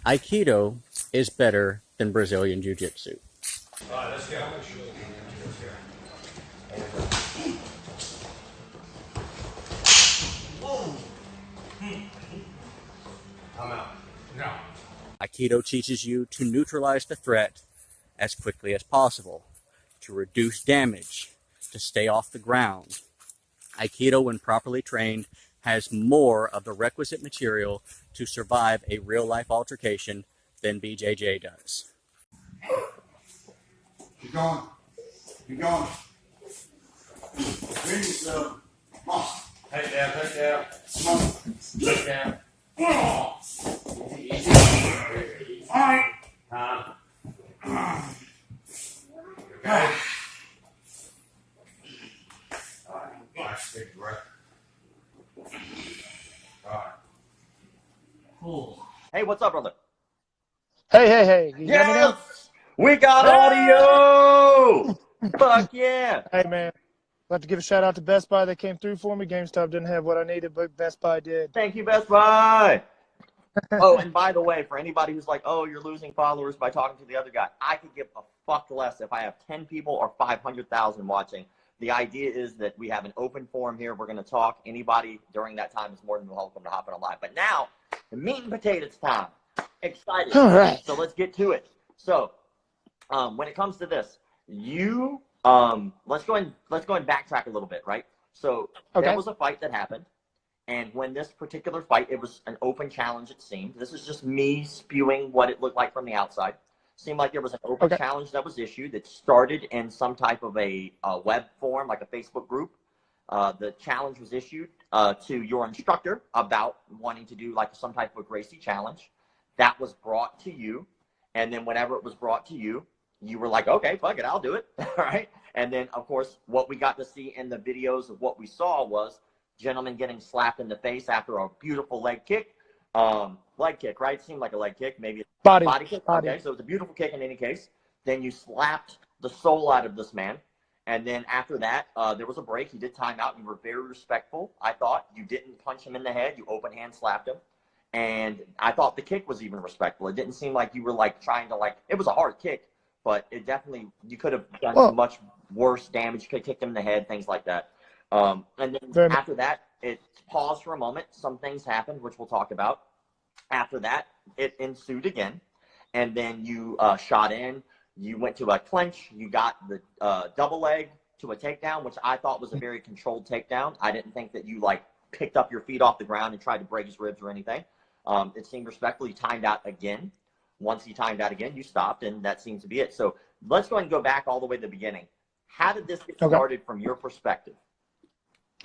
Aikido is better than Brazilian Jiu-Jitsu. All right, let's go. I'm out. No. Aikido teaches you to neutralize the threat as quickly as possible, to reduce damage, to stay off the ground. Aikido, when properly trained, has more of the requisite material to survive a real-life altercation than BJJ does. Keep going. Keep going. Bring yourself. Come on. Take down, take down. Come on. Take down. Easy, easy. All right. Time. Okay. All right. Nice, take a breath. All right. Cool. Hey, what's up, brother? Hey. You got me now? Yes! We got audio! Fuck yeah! Hey, man. I'd like to give a shout out to Best Buy. They came through for me. GameStop didn't have what I needed, but Best Buy did. Thank you, Best Buy! Oh, and by the way, for anybody who's like, oh, you're losing followers by talking to the other guy, I could give a fuck less if I have 10 people or 500,000 watching. The idea is that we have an open forum here. We're going to talk. Anybody during that time is more than welcome to hop in on live. But now, the meat and potatoes time. Excited. All right. So let's get to it. So when it comes to this, you let's go and backtrack a little bit, right? So there was a fight that happened, and when this particular fight, it was an open challenge. It seemed. This is just me spewing what it looked like from the outside. Seemed like there was an open challenge that was issued that started in some type of a web form, like a Facebook group. The challenge was issued to your instructor about wanting to do like some type of Gracie challenge. That was brought to you, and then whenever it was brought to you, you were like, okay, fuck it, I'll do it, all right? And then, of course, what we got to see in the videos of what we saw was gentlemen getting slapped in the face after a beautiful leg kick. Leg kick, right? Seemed like a leg kick, maybe a body kick. Okay, so it was a beautiful kick in any case. Then you slapped the soul out of this man. And then after that, there was a break. You did time out. You were very respectful, I thought. You didn't punch him in the head. You open hand slapped him. And I thought the kick was even respectful. It didn't seem like you were like trying to like, it was a hard kick, but it definitely, you could have done much worse damage. You could have kicked him in the head, things like that. And then after that, it paused for a moment. Some things happened, which we'll talk about. After that, it ensued again. And then you shot in. You went to a clinch. You got the double leg to a takedown, which I thought was a very controlled takedown. I didn't think that you like picked up your feet off the ground and tried to break his ribs or anything. It seemed respectful. You timed out again. Once he timed out again, you stopped, and that seems to be it. So let's go ahead and go back all the way to the beginning. How did this get started from your perspective?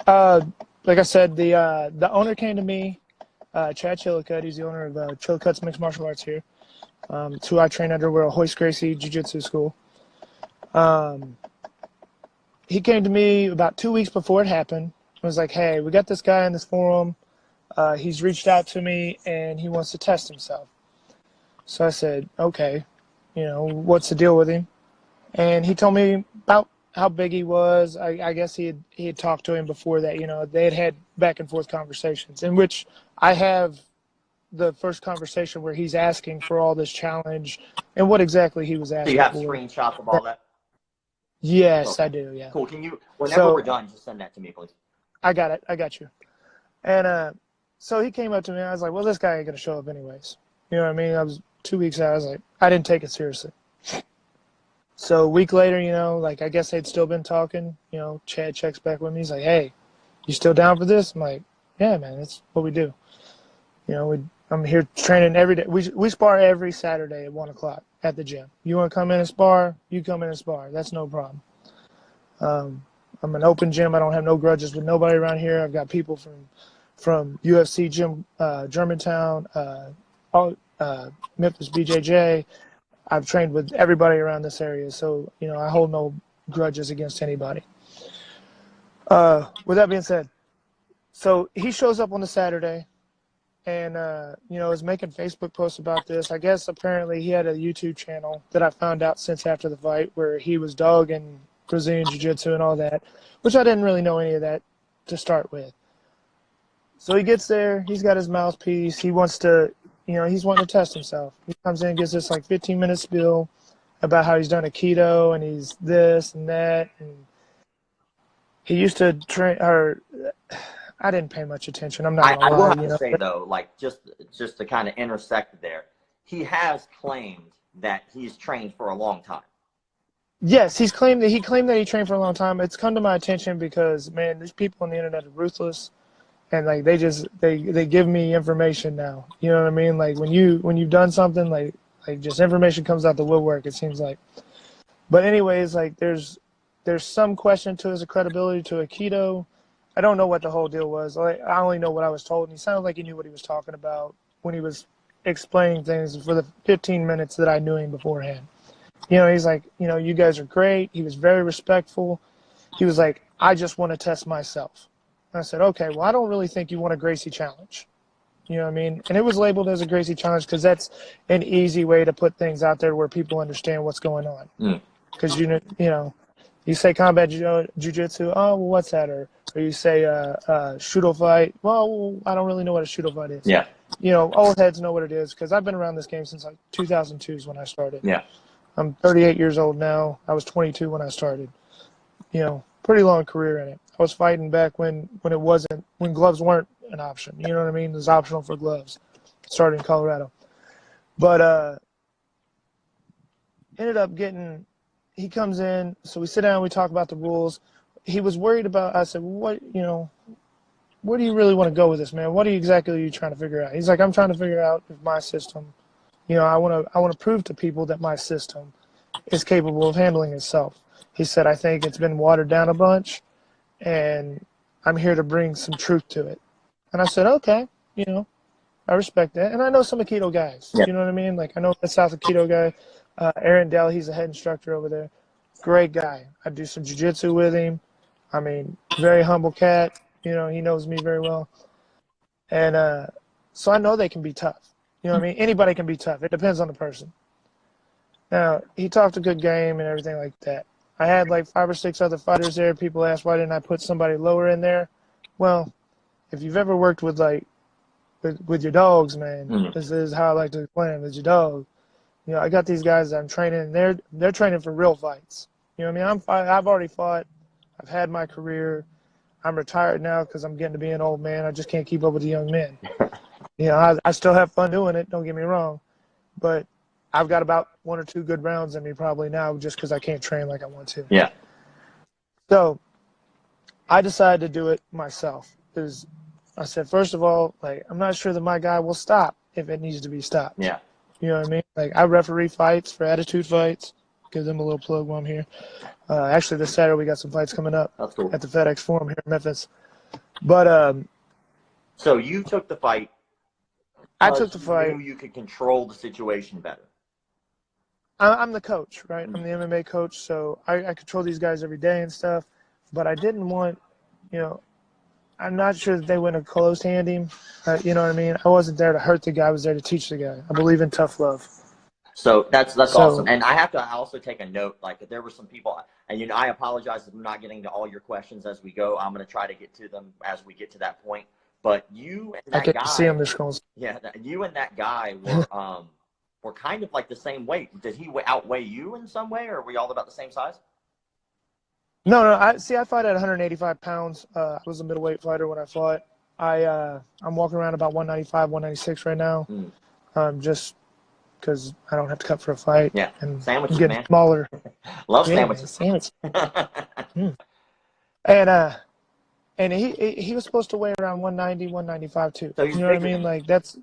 Like I said, the owner came to me, Chad Chillicutt. He's the owner of Chillicutt's Mixed Martial Arts here. It's who I train under. We're a Hoist Gracie Jiu-Jitsu school. He came to me about 2 weeks before it happened. I was like, hey, we got this guy in this forum. He's reached out to me, and he wants to test himself. So I said, okay, you know, what's the deal with him? And he told me about how big he was. I guess he had talked to him before that. You know, they had back and forth conversations, in which I have the first conversation where he's asking for all this challenge and what exactly he was asking for. So you have screenshots of all that? Yes, okay. I do, yeah. Cool. Can you, whenever we're done, just send that to me, please. I got it. I got you. And so he came up to me, and I was like, well, this guy ain't going to show up anyways. You know what I mean? I was 2 weeks out. I was like, I didn't take it seriously. So a week later, you know, like I guess they'd still been talking. You know, Chad checks back with me. He's like, hey, you still down for this? I'm like, yeah, man, that's what we do. You know, I'm here training every day. We spar every Saturday at 1 o'clock at the gym. You want to come in and spar? You come in and spar. That's no problem. I'm an open gym. I don't have no grudges with nobody around here. I've got people from UFC gym, Germantown, Memphis BJJ. I've trained with everybody around this area, so you know I hold no grudges against anybody. With that being said, so he shows up on the Saturday, and you know is making Facebook posts about this. I guess apparently he had a YouTube channel that I found out since after the fight where he was dogging Brazilian Jiu-Jitsu and all that, which I didn't really know any of that to start with. So he gets there, he's got his mouthpiece, he wants to you know, he's wanting to test himself. He comes in and gives this like 15-minute spiel about how he's done Aikido and he's this and that. And he used to train, or I didn't pay much attention. I'm not I gonna will lie. have You to know? say though, like just to kind of intersect there, he has claimed that he's trained for a long time. Yes, he claimed that he trained for a long time. It's come to my attention because, man, these people on the internet are ruthless, and like they give me information now. You know what I mean? Like when you've done something, like just information comes out the woodwork. It seems like. But anyways, like there's some question to his credibility to Aikido. I don't know what the whole deal was. I only know what I was told, and he sounded like he knew what he was talking about when he was explaining things for the 15 minutes that I knew him beforehand. You know, he's like, you know, you guys are great. He was very respectful. He was like, I just want to test myself. And I said, okay, well, I don't really think you want a Gracie challenge. You know what I mean? And it was labeled as a Gracie challenge because that's an easy way to put things out there where people understand what's going on. Because, you say combat jiu-jitsu, oh, well, what's that? Or you say shudo fight. Well, I don't really know what a shudo fight is. Yeah. You know, old heads know what it is because I've been around this game since like 2002 is when I started. Yeah. I'm 38 years old now. I was 22 when I started. You know, pretty long career in it. I was fighting back when gloves weren't an option. You know what I mean? It was optional for gloves. Started in Colorado. But ended up he comes in, so we sit down, we talk about the rules. He was worried about, I said, where do you really want to go with this, man? What exactly are you trying to figure out? He's like, I'm trying to figure out if my system, you know, I want to prove to people that my system is capable of handling itself. He said, I think it's been watered down a bunch, and I'm here to bring some truth to it. And I said, okay, you know, I respect that. And I know some Aikido guys, you know what I mean? Like, I know the South Aikido guy, Aaron Dell, he's a head instructor over there. Great guy. I do some jiu-jitsu with him. I mean, very humble cat. You know, he knows me very well. And so I know they can be tough. You know what I mean? Anybody can be tough. It depends on the person. Now, he talked a good game and everything like that. I had like 5 or 6 other fighters there. People asked, why didn't I put somebody lower in there? Well, if you've ever worked with with your dogs, man, this is how I like to explain it with your dog. You know, I got these guys that I'm training, and they're training for real fights. You know what I mean? I've already fought. I've had my career. I'm retired now because I'm getting to be an old man. I just can't keep up with the young men. You know, I still have fun doing it. Don't get me wrong, but I've got about 1 or 2 good rounds in me probably now just because I can't train like I want to. Yeah. So I decided to do it myself because I said, first of all, like, I'm not sure that my guy will stop if it needs to be stopped. Yeah. You know what I mean? Like, I referee fights for Attitude Fights. Give them a little plug while I'm here. Actually, this Saturday we got some fights coming up at the FedEx Forum here in Memphis. But so you took the fight. I took the fight. You knew you could control the situation better. I'm the coach, right? I'm the MMA coach, so I control these guys every day and stuff. But I didn't want, you know, I'm not sure that they wouldn't have closed-hand him. You know what I mean? I wasn't there to hurt the guy. I was there to teach the guy. I believe in tough love. So that's awesome. And I have to also take a note, like if there were some people, and you know, I apologize if I'm not getting to all your questions as we go. I'm going to try to get to them as we get to that point. But you and that guy, see him, the scrolls. Yeah, you and that guy were kind of like the same weight. Did he outweigh you in some way, or were we all about the same size? No. I fight at 185 pounds. I was a middleweight fighter when I fought. I'm walking around about 195, 196 right now. Just because I don't have to cut for a fight. Yeah, and sandwiches, I'm getting man. smaller. Love sandwiches. Sandwiches. And he was supposed to weigh around 190, 195 too. So he's you know what I mean? Like that's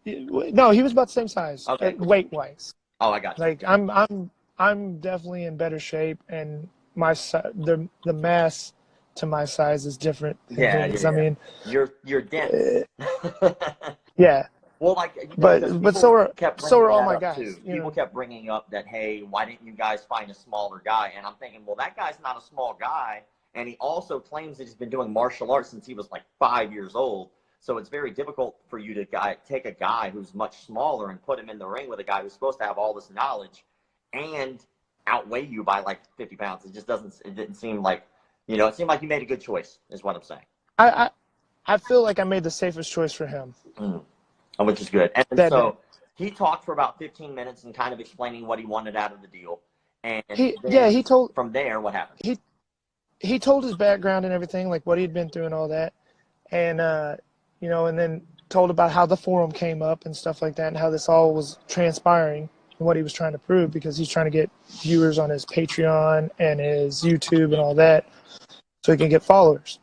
no, he was about the same size. Okay, weight wise. Oh, I got you. Like I'm definitely in better shape, and the mass to my size is different. Yeah. I mean, you're dense. Yeah. Well, like, but so are all my guys. People kept bringing up that, hey, why didn't you guys find a smaller guy? And I'm thinking, well, that guy's not a small guy, and he also claims that he's been doing martial arts since he was like 5 years old. So it's very difficult for you to take a guy who's much smaller and put him in the ring with a guy who's supposed to have all this knowledge and outweigh you by like 50 pounds. It just didn't seem like, it seemed like you made a good choice, is what I'm saying. I feel like I made the safest choice for him. which is good. And that so he talked for about 15 minutes and kind of explaining what he wanted out of the deal. And he told from there, what happened? He told his background and everything, like what he'd been through and all that, and you know, and then told about how the forum came up and stuff like that, and how this all was transpiring and what he was trying to prove, because he's trying to get viewers on his Patreon and his YouTube and all that, so he can get followers.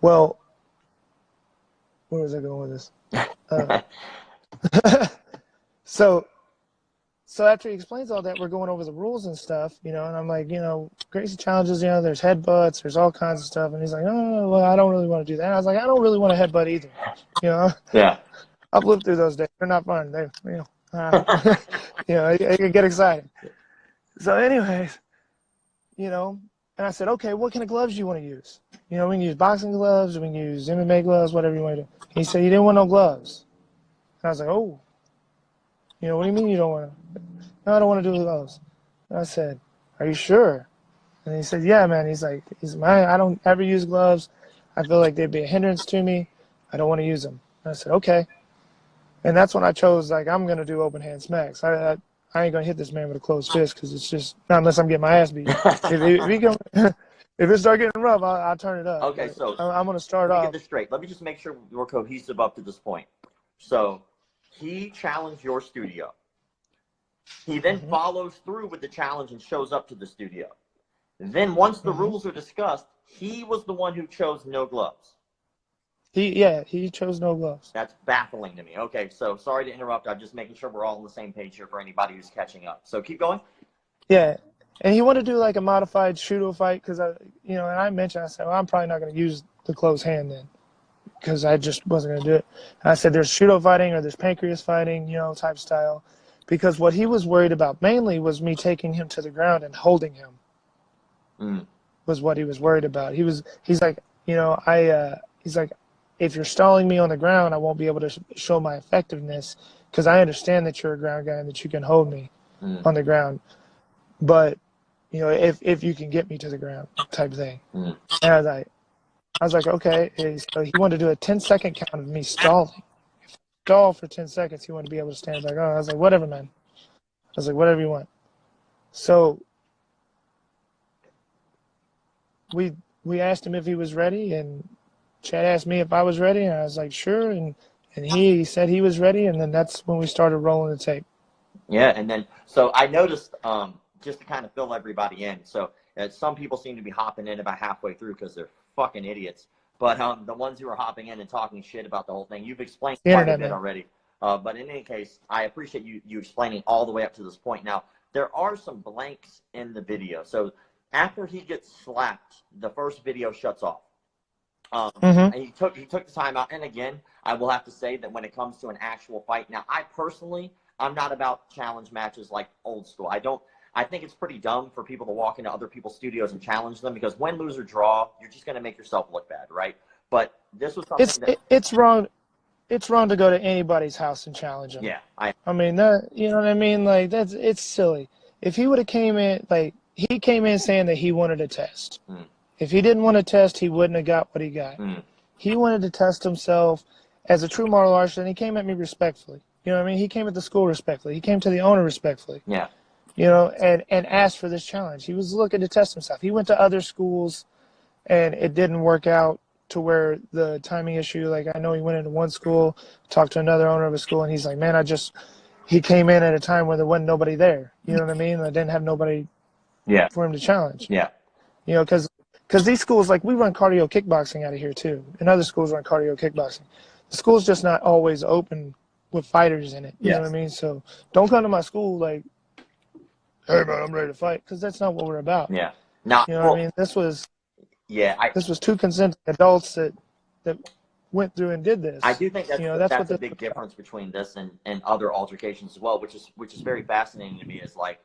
Well, where was I going with this? So after he explains all that, we're going over the rules and stuff, you know, and I'm like, you know, Gracie challenges, you know, there's headbutts, there's all kinds of stuff. And he's like, oh, well, I don't really want to do that. I was like, I don't really want to headbutt either. You know? Yeah. I've lived through those days. They're not fun. They, you know, you know, I can get excited. So anyways, you know, and I said, okay, what kind of gloves do you want to use? You know, we can use boxing gloves, we can use MMA gloves, whatever you want to do. He said, you didn't want no gloves. And I was like, oh. You know, what do you mean you don't want to? No, I don't want to do gloves. And I said, are you sure? And he said, yeah, man. He's like, I don't ever use gloves. I feel like they'd be a hindrance to me. I don't want to use them. And I said, okay. And that's when I chose, like, I'm going to do open hand smacks. I ain't going to hit this man with a closed fist, because it's just, not unless I'm getting my ass beat. if it start getting rough, I'll turn it up. Okay, but so I'm going to start let me off. get this straight. Let me just make sure we're cohesive up to this point. So he challenged your studio. He then follows through with the challenge and shows up to the studio. Then once the rules are discussed, he was the one who chose no gloves. He chose no gloves. That's baffling to me. Okay, so sorry to interrupt. I'm just making sure we're all on the same page here for anybody who's catching up. So keep going. Yeah, and he wanted to do like a modified Shudo fight, because you know, and I mentioned, I said, well, I'm probably not going to use the closed hand then, because I just wasn't going to do it. And I said, there's Shudo fighting or there's pancreas fighting, you know, type style, because what he was worried about mainly was me taking him to the ground and holding him. Was what he was worried about. He's like, you know, he's like, if you're stalling me on the ground, I won't be able to show my effectiveness, because I understand that you're a ground guy and that you can hold me on the ground. But, you know, if you can get me to the ground type thing. And I was like, okay. So he wanted to do a 10-second count of me stalling. If I stall for 10 seconds, he wanted to be able to stand back on. I was like, whatever, man. I was like, whatever you want. So we asked him if he was ready, and Chad asked me if I was ready, and I was like, sure. And he said he was ready, and then that's when we started rolling the tape. Yeah, and then, so I noticed, just to kind of fill everybody in, so some people seem to be hopping in about halfway through because they're fucking idiots. But the ones who are hopping in and talking shit about the whole thing, you've explained quite a bit already. But in any case, I appreciate you explaining all the way up to this point. Now, there are some blanks in the video. So after he gets slapped, the first video shuts off. And he took the time out. And again, I will have to say that when it comes to an actual fight, now I'm not about challenge matches like old school. I think it's pretty dumb for people to walk into other people's studios and challenge them, because win, lose, or draw, you're just going to make yourself look bad, right? But this was something it's wrong. It's wrong to go to anybody's house and challenge them. Yeah, I mean, that, you know what I mean? Like, it's silly. If he would have came in, like, he came in saying that he wanted to test. If he didn't want to test, he wouldn't have got what he got. He wanted to test himself as a true martial artist, and he came at me respectfully. You know what I mean? He came at the school respectfully. He came to the owner respectfully. Yeah. You know, and asked for this challenge. He was looking to test himself. He went to other schools, and it didn't work out to where the timing issue, like, I know he went into one school, talked to another owner of a school, and he's like, man, he came in at a time where there wasn't nobody there. You know what I mean? I didn't have nobody for him to challenge. Yeah. You know, because these schools, like, we run cardio kickboxing out of here too, and other schools run cardio kickboxing. The school's just not always open with fighters in it. You know what I mean? So don't come to my school like, hey man, I'm ready to fight, because that's not what we're about. Yeah. Now, you know what I mean? This was two consenting adults that went through and did this. I do think that's, you know, that's a big difference between this and other altercations as well, which is very fascinating to me. Is like,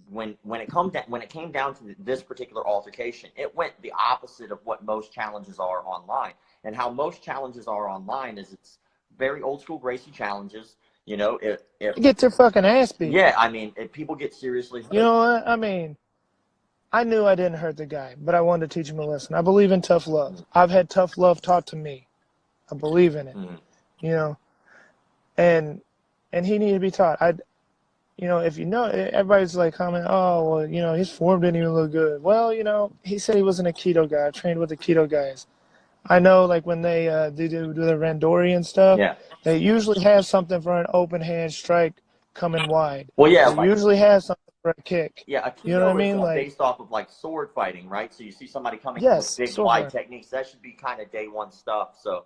when it came down to this particular altercation, it went the opposite of what most challenges are online. And how most challenges are online is it's very old school Gracie challenges. You know, if get their fucking ass beat. Yeah, I mean, if people get seriously hurt. You know what? I mean, I knew I didn't hurt the guy, but I wanted to teach him a lesson. I believe in tough love. I've had tough love taught to me. I believe in it, you know, and he needed to be taught. You know, if you know, everybody's like comment, oh, well, you know, his form didn't even look good. Well, you know, he said he was an Aikido guy. I trained with the Aikido guys. I know, like, when they do the randori and stuff, Yeah. they usually have something for an open hand strike coming wide. Well, yeah. They usually have something for a kick. Yeah, Aikido You know what I mean? is Like, based off of like sword fighting, right? So you see somebody coming in with yes, big sword wide fighting. techniques. That should be kind of day one stuff. So,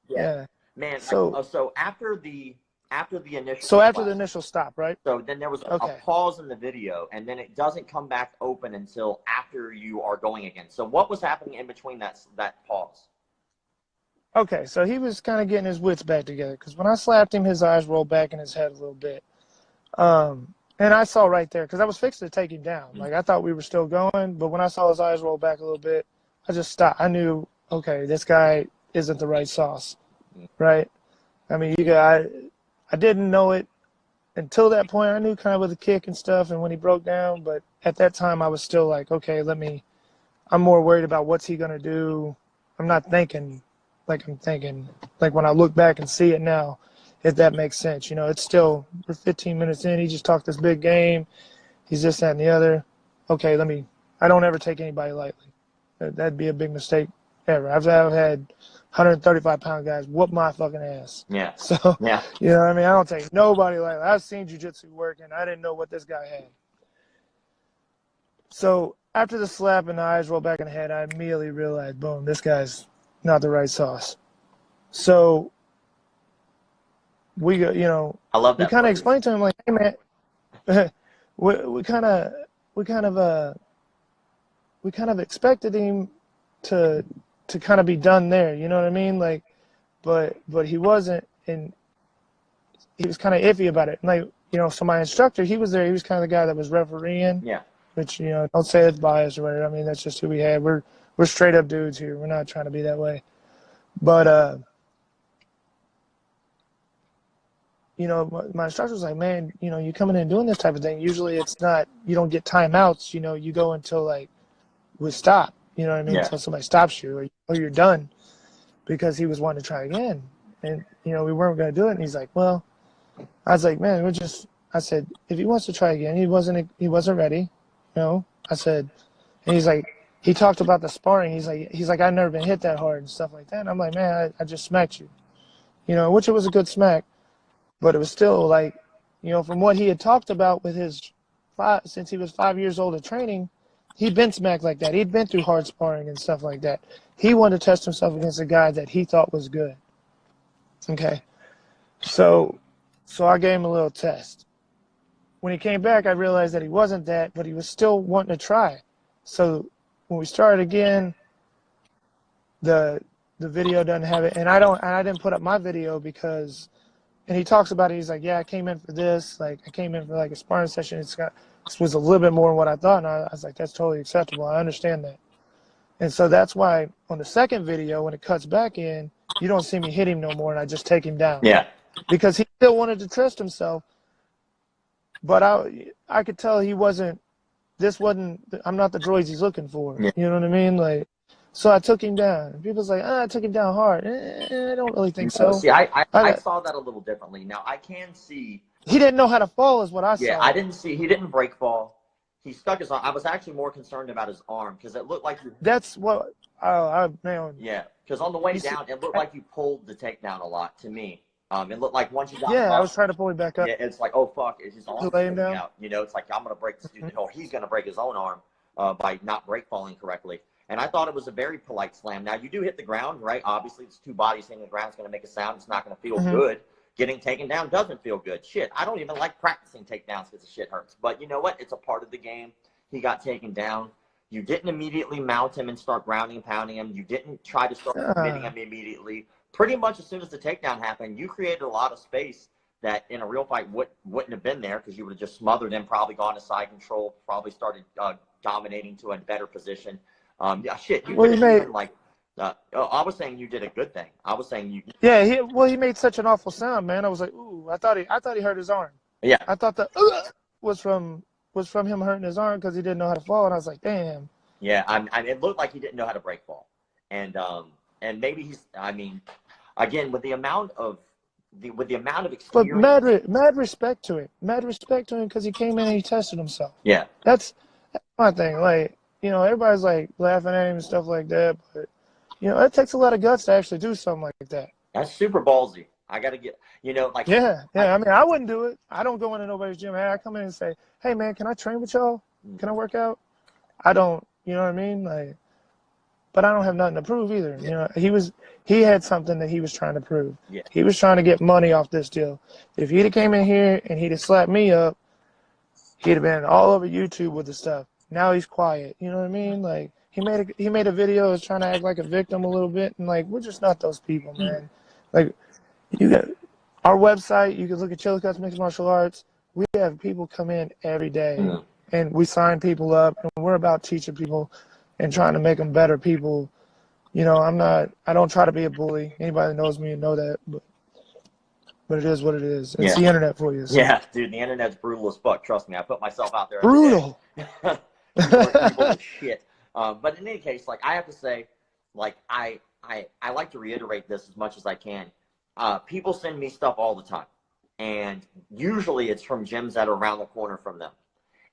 Yeah. man. So, So after the initial after the class, initial stop, right? so then there was a Okay. pause in the video, and then it doesn't come back open until after you are going again. So what was happening in between that pause? Okay, so he was kind of getting his wits back together, because when I slapped him, his eyes rolled back in his head a little bit. And I saw right there, because I was fixing to take him down. Like, I thought we were still going, but when I saw his eyes roll back a little bit, I just stopped. I knew, okay, this guy isn't the right sauce, right? I mean, I didn't know it until that point. I knew kind of with the kick and stuff and when he broke down, but at that time I was still like, okay, I'm more worried about what's he going to do. I'm not thinking like I'm thinking, like when I look back and see it now, if that makes sense. You know, it's still, we're 15 minutes in, he just talked this big game, he's this, that, and the other. Okay, I don't ever take anybody lightly. That'd be a big mistake ever. I've had 135-pound guys whoop my fucking ass. Yeah. So, Yeah. you know what I mean? I don't take nobody lightly. I've seen jiu-jitsu work, and I didn't know what this guy had. So after the slap and the eyes roll back in the head, I immediately realized, boom, this guy's not the right sauce. So we go, you know, I love that. We kind of explained to him, like, hey man, we kind of expected him to kind of be done there. You know what I mean? Like, but he wasn't, and he was kind of iffy about it. And like, you know, so my instructor, he was there. He was kind of the guy that was refereeing. Yeah. Which, you know, don't say it's biased or whatever. I mean, that's just who we had. We're straight up dudes here. We're not trying to be that way. But you know, my instructor was like, man, you know, you coming in and doing this type of thing, usually it's not, you don't get timeouts, you know, you go until like we stop, you know what I mean? Yeah. Until somebody stops you or you're done, because he was wanting to try again. And, you know, we weren't going to do it. And he's like, well, I was like, man, I said, if he wants to try again, he wasn't ready, you know, I said, and he's like, he talked about the sparring. He's like, I've never been hit that hard and stuff like that. And I'm like, man, I just smacked you, you know, which it was a good smack. But it was still like, you know, from what he had talked about with since he was 5 years old of training, he'd been smacked like that. He'd been through hard sparring and stuff like that. He wanted to test himself against a guy that he thought was good. Okay. So I gave him a little test. When he came back, I realized that he wasn't that, but he was still wanting to try. So when we started again, the video doesn't have it. And I didn't put up my video because, and he talks about it. He's like, yeah, I came in for this. Like, I came in for like a sparring session. This was a little bit more than what I thought. And I was like, that's totally acceptable. I understand that. And so that's why on the second video, when it cuts back in, you don't see me hit him no more, and I just take him down. Yeah. Because he still wanted to test himself. But I could tell I'm not the droids he's looking for. Yeah. You know what I mean? Like, so I took him down. And people's like, I took him down hard. I don't really think so. See, I saw that a little differently. Now, I can see. He didn't know how to fall is what I saw. Yeah, I didn't see. He didn't break fall. He stuck his arm. I was actually more concerned about his arm because it looked like That's what, man. Yeah, because on the way down, it looked like you pulled the takedown a lot to me. It looked like once you got I up, was trying to pull him back up. yeah, it's like, oh, fuck, it's his arm lay him down? out. You know, it's like, I'm going to break this dude, or he's going to break his own arm by not break falling correctly. And I thought it was a very polite slam. Now, you do hit the ground, right? Obviously, it's two bodies hitting the ground. It's going to make a sound. It's not going to feel good. Getting taken down doesn't feel good. Shit, I don't even like practicing takedowns because the shit hurts. But you know what? It's a part of the game. He got taken down. You didn't immediately mount him and start grounding and pounding him. You didn't try to start committing him immediately. Pretty much as soon as the takedown happened, you created a lot of space that in a real fight wouldn't have been there because you would have just smothered him, probably gone to side control, probably started dominating to a better position. Yeah, shit. You even like. I was saying you did a good thing. I was saying you. Yeah, he made such an awful sound, man. I was like, ooh, I thought he hurt his arm. Yeah. I thought the was from him hurting his arm because he didn't know how to fall, and I was like, damn. Yeah, it looked like he didn't know how to break fall, and and maybe he's, I mean, again, with the amount of experience. But mad respect to it. Mad respect to him because he came in and he tested himself. Yeah. That's my thing. Like, you know, everybody's like laughing at him and stuff like that, but you know, it takes a lot of guts to actually do something like that. That's super ballsy. I got to get, you know, like. Yeah. I mean, I wouldn't do it. I don't go into nobody's gym. Hey, I come in and say, hey, man, can I train with y'all? Can I work out? I don't, you know what I mean? Like, but I don't have nothing to prove either. You know, he had something that he was trying to prove. Yeah. He was trying to get money off this deal. If he'd have came in here and he'd have slapped me up, he'd have been all over YouTube with the stuff. Now he's quiet. You know what I mean? Like, he made a video was trying to act like a victim a little bit, and like, we're just not those people, man. Like, you got our website. You can look at Chillicotte's Mixed Martial Arts. We have people come in every day, and we sign people up, and we're about teaching people and trying to make them better people. You know, I don't try to be a bully. Anybody that knows me know that, but it is what it is. It's the internet for you. So. Yeah, dude, the internet's brutal as fuck. Trust me, I put myself out there. Brutal. Evil as shit. But in any case, like, I have to say, like, I like to reiterate this as much as I can. People send me stuff all the time, and usually it's from gyms that are around the corner from them.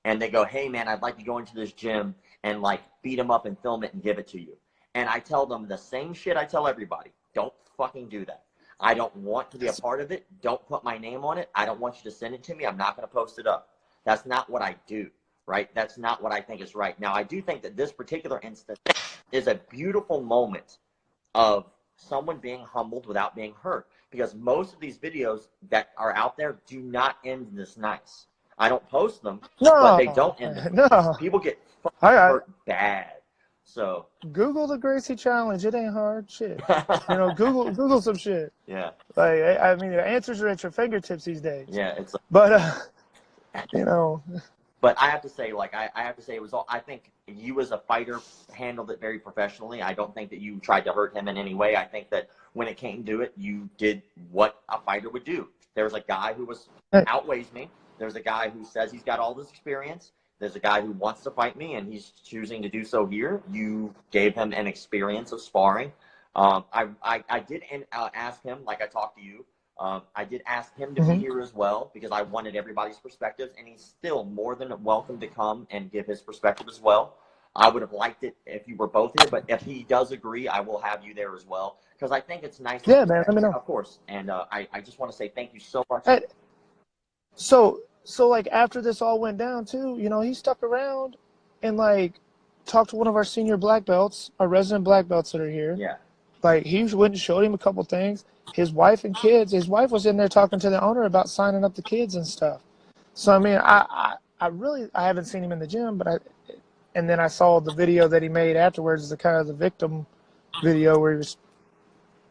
And they go, hey, man, I'd like to go into this gym and, like, beat them up and film it and give it to you. And I tell them the same shit I tell everybody. Don't fucking do that. I don't want to be a part of it. Don't put my name on it. I don't want you to send it to me. I'm not going to post it up. That's not what I do, right? That's not what I think is right. Now, I do think that this particular instance is a beautiful moment of someone being humbled without being hurt. Because most of these videos that are out there do not end this nice. I don't post them, but they don't end this nice. People get hurt bad. So Google the Gracie challenge. It ain't hard shit. You know, Google some shit. Yeah. Like, I mean, the answers are at your fingertips these days. Yeah, it's. But you know. But I have to say, like, I have to say, it was all. I think you as a fighter handled it very professionally. I don't think that you tried to hurt him in any way. I think that when it came to it, you did what a fighter would do. There's a guy who outweighs me. There's a guy who says he's got all this experience. There's a guy who wants to fight me, and he's choosing to do so here. You gave him an experience of sparring. I did ask him, like I talked to you, I did ask him to be here as well because I wanted everybody's perspectives, and he's still more than welcome to come and give his perspective as well. I would have liked it if you were both here, but if he does agree, I will have you there as well because I think it's nice. Yeah, man, let me know. Of course, and I just want to say thank you so much. Hey, so like after this all went down too, you know, he stuck around and like talked to one of our senior black belts, our resident black belts that are here. Yeah. Like he went and showed him a couple things. His wife and kids. His wife was in there talking to the owner about signing up the kids and stuff. So I mean, I haven't seen him in the gym, but and then I saw the video that he made afterwards, the kind of the victim video where he was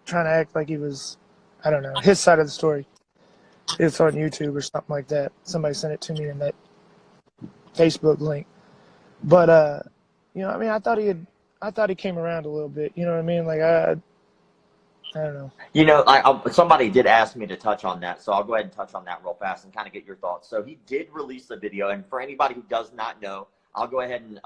trying to act like he was, I don't know, his side of the story. It's on YouTube or something like that. Somebody sent it to me in that Facebook link. But you know, I mean, I thought he came around a little bit. You know what I mean? Like I don't know. You know, somebody did ask me to touch on that, so I'll go ahead and touch on that real fast and kind of get your thoughts. So he did release a video, and for anybody who does not know, I'll go ahead and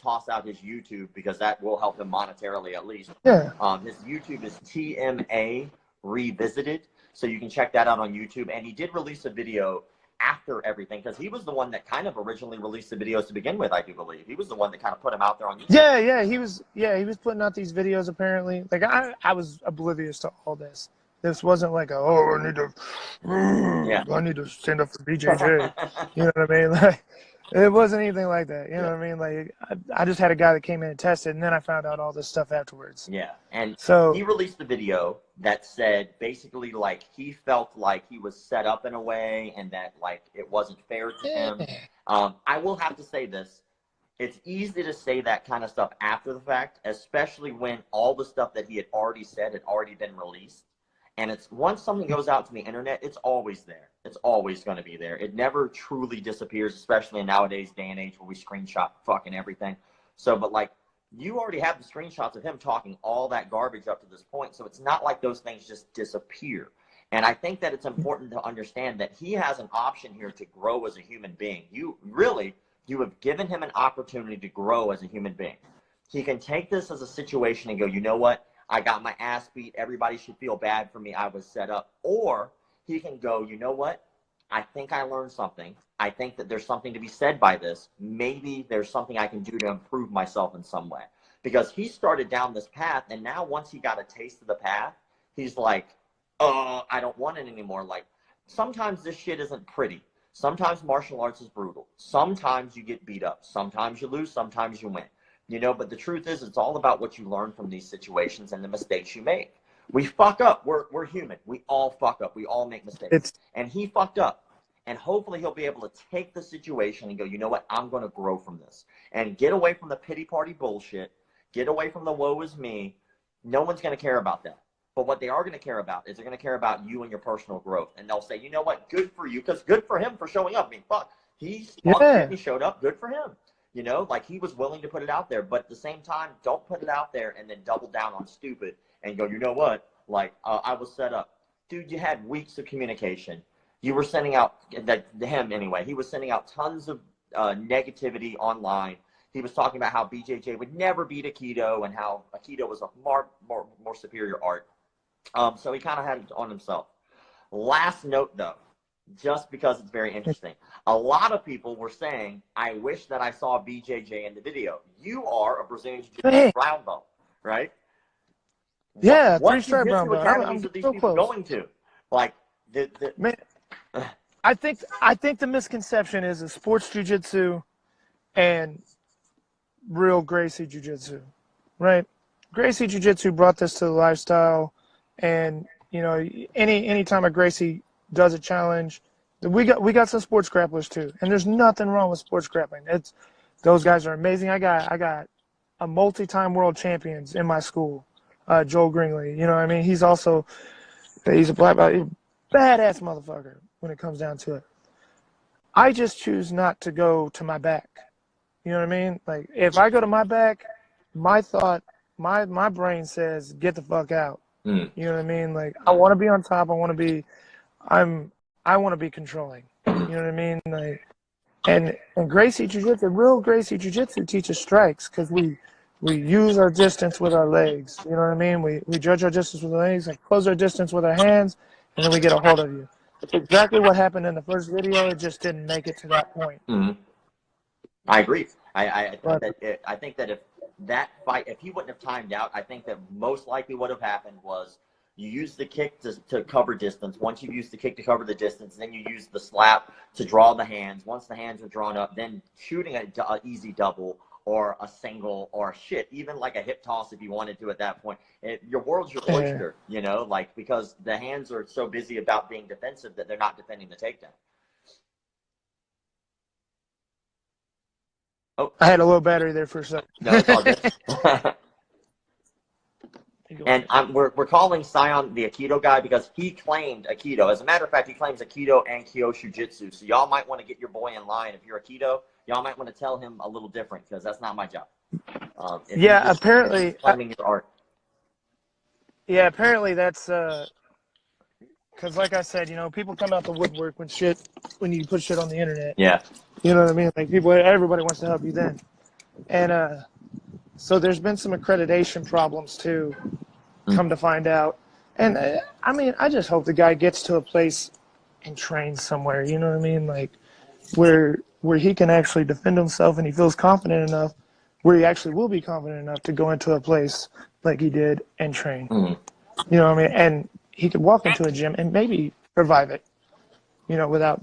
toss out his YouTube because that will help him monetarily at least. Yeah. His YouTube is TMA Revisited, so you can check that out on YouTube. And he did release a video after everything because he was the one that kind of originally released the videos to begin with. I do believe he was the one that kind of put him out there on YouTube. Yeah, he was putting out these videos apparently. Like I was oblivious to all this. This wasn't like I need to stand up for BJJ. You know what I mean? Like it wasn't anything like that. You know what I mean? Like I just had a guy that came in and tested, and then I found out all this stuff afterwards. Yeah, and so he released the video that said basically like he felt like he was set up in a way, and that like it wasn't fair to him. I will have to say this: it's easy to say that kind of stuff after the fact, especially when all the stuff that he had already said had already been released. And it's once something goes out to the internet, it's always there. It's always going to be there. It never truly disappears, especially in nowadays day and age where we screenshot fucking everything. So, but like you already have the screenshots of him talking all that garbage up to this point. So it's not like those things just disappear. And I think that it's important to understand that he has an option here to grow as a human being. You have given him an opportunity to grow as a human being. He can take this as a situation and go, you know what? I got my ass beat. Everybody should feel bad for me. I was set up. Or he can go, you know what? I think I learned something. I think that there's something to be said by this. Maybe there's something I can do to improve myself in some way. Because he started down this path, and now once he got a taste of the path, he's like, I don't want it anymore. Like, sometimes this shit isn't pretty. Sometimes martial arts is brutal. Sometimes you get beat up. Sometimes you lose. Sometimes you win. You know, but the truth is, it's all about what you learn from these situations and the mistakes you make. We fuck up. We're human. We all fuck up. We all make mistakes. And he fucked up. And hopefully he'll be able to take the situation and go, you know what? I'm going to grow from this. And get away from the pity party bullshit. Get away from the woe is me. No one's going to care about that. But what they are going to care about is they're going to care about you and your personal growth. And they'll say, you know what? Good for you. Because good for him for showing up. I mean, fuck. He showed up. Good for him. You know, like he was willing to put it out there. But at the same time, don't put it out there and then double down on stupid and go, you know what? Like, I was set up. Dude, you had weeks of communication. You were sending out, him anyway, he was sending out tons of negativity online. He was talking about how BJJ would never beat Aikido and how Aikido was a more superior art. So he kind of had it on himself. Last note, though, just because it's very interesting. A lot of people were saying, I wish that I saw BJJ in the video. You are a Brazilian Jiu-Jitsu brown belt, right? Yeah, what three-stripe brown belt. academies are these people going to? Like, Man, I think the misconception is sports jiu-jitsu and real Gracie jiu-jitsu, right? Gracie jiu-jitsu brought this to the lifestyle, and you know, anytime a Gracie does a challenge, we got some sports grapplers too, and there's nothing wrong with sports grappling. Those guys are amazing. I got a multi-time world champions in my school, Joel Gringley. You know what I mean? He's a black belt. He's a badass motherfucker when it comes down to it. I just choose not to go to my back. You know what I mean? Like, if I go to my back, my brain says, get the fuck out. You know what I mean? Like, I want to be on top. I want to be controlling. You know what I mean? Like, and Gracie Jiu-Jitsu, real Gracie Jiu-Jitsu teaches strikes because we use our distance with our legs. You know what I mean? We judge our distance with our legs and close our distance with our hands, and then we get a hold of you. It's exactly what happened in the first video. It just didn't make it to that point. I agree. I think that if that fight, if he wouldn't have timed out, I think that most likely what would have happened was you use the kick to cover distance. Once you use the kick to cover the distance, then you use the slap to draw the hands. Once the hands are drawn up, then shooting an easy double or a single or even like a hip toss if you wanted to at that point. Your world's your oyster, you know, like, because the hands are so busy about being defensive that they're not defending the takedown. Oh, I had a low battery there for a second. No, it's all good. And we're calling Cyan the Aikido guy because he claimed Aikido. As a matter of fact, he claims Aikido and Kyosho Jitsu. So y'all might want to get your boy in line. If you're Aikido, y'all might want to tell him a little different because that's not my job. Apparently. Claiming your art. Yeah, apparently that's because, like I said, you know, people come out the woodwork when you put shit on the internet. Yeah. You know what I mean? Like, everybody wants to help you then. And so there's been some accreditation problems too, come to find out. And I mean, I just hope the guy gets to a place and trains somewhere, you know what I mean? Like, where he can actually defend himself and he feels confident enough, where he actually will be confident enough to go into a place like he did and train. You know what I mean? And he could walk into a gym and maybe survive it, you know, without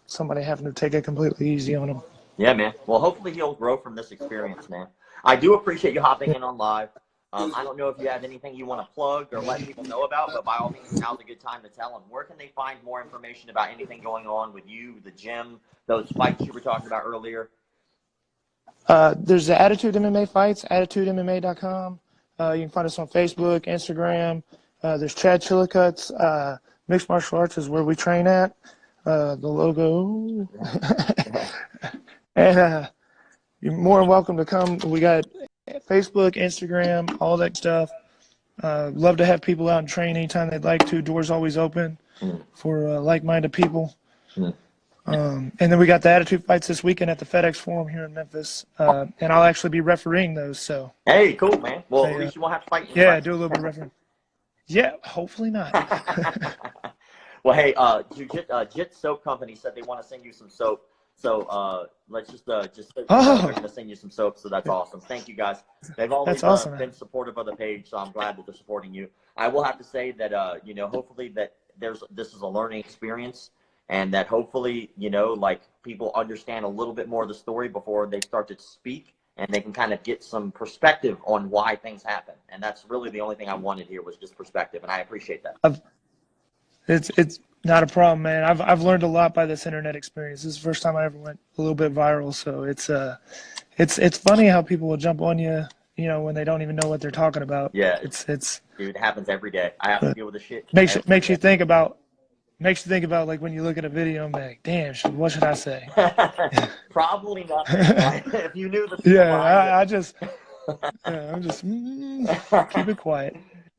somebody having to take it completely easy on him. Yeah, man. Well, hopefully he'll grow from this experience, man. I do appreciate you hopping in on live. I don't know if you have anything you want to plug or let people know about, but by all means, now's a good time to tell them. Where can they find more information about anything going on with you, the gym, those fights you were talking about earlier? There's the Attitude MMA fights, attitudemma.com. You can find us on Facebook, Instagram. There's Chad Chillicut's Mixed Martial Arts is where we train at. The logo. And you're more than welcome to come. We got Facebook, Instagram, all that stuff. Love to have people out and train anytime they'd like to. Doors always open for like-minded people. And then we got the attitude fights this weekend at the FedEx Forum here in Memphis, and I'll actually be refereeing those. So Hey, cool, man. Well, at least you won't have to fight. Yeah, do a little bit of refereeing. Yeah, hopefully not. Well, hey, Jit Soap Company said they want to send you some soap. So let's just they're going to send you some soap. So that's awesome. Thank you guys. They've always awesome, been supportive of the page, so I'm glad that they're supporting you. I will have to say that hopefully that this is a learning experience, and that hopefully like people understand a little bit more of the story before they start to speak, and they can kind of get some perspective on why things happen. And that's really the only thing I wanted here was just perspective, and I appreciate that. It's not a problem, man. I've learned a lot by this internet experience. This is the first time I ever went a little bit viral, so it's funny how people will jump on you, when they don't even know what they're talking about. Yeah, it's dude, it happens every day. I have to deal with this shit. Makes you think about like when you look at a video and be like, damn, what should I say? Probably nothing. Right? If you knew the I'm just keep it quiet.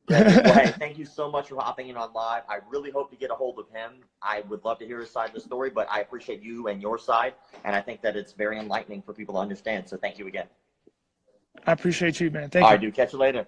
Well, hey, thank you so much for hopping in on live. I really hope to get a hold of him. I would love to hear his side of the story, but I appreciate you and your side, and I think that it's very enlightening for people to understand. So thank you again. I appreciate you, man. Thank you. All right, dude. Catch you later.